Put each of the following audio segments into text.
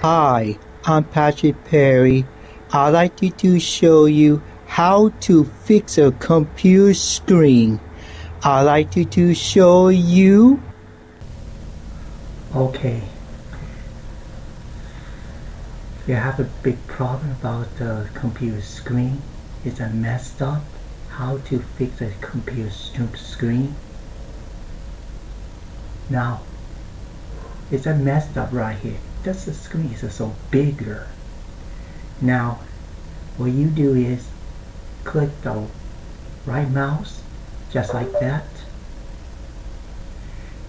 Hi, I'm Patrick Perry. I'd like to show you how to fix a computer screen. I'd like to show you. Okay, you have a big problem about the computer screen. Is it messed up? How to fix a computer screen? Now, it's a messed up right here. This screen is so bigger. Now, what you do is click the right mouse, just like that.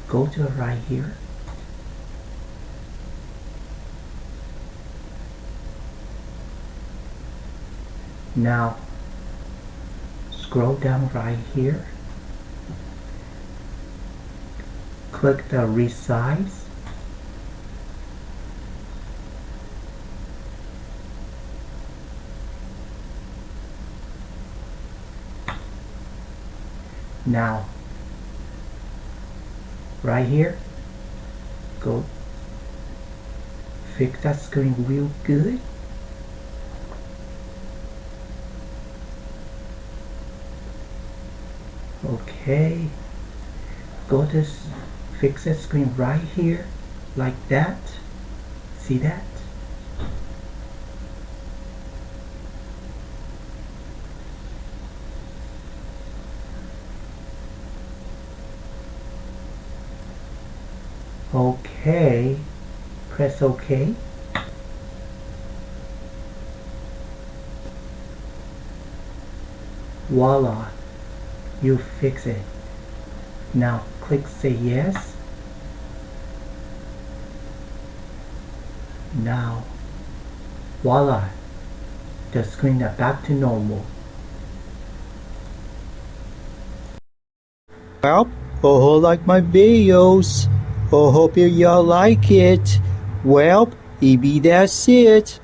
Go to the right here. Now, scroll down right here. Click the resize. Now, right here, go fix that screen real good. Okay, go to fix that screen right here, like that. See that? Okay, press OK. Voila, you fix it. Now click say yes. Now, voila, the screen is back to normal. Well, like my videos. Hope y'all like it. Well, maybe that's it.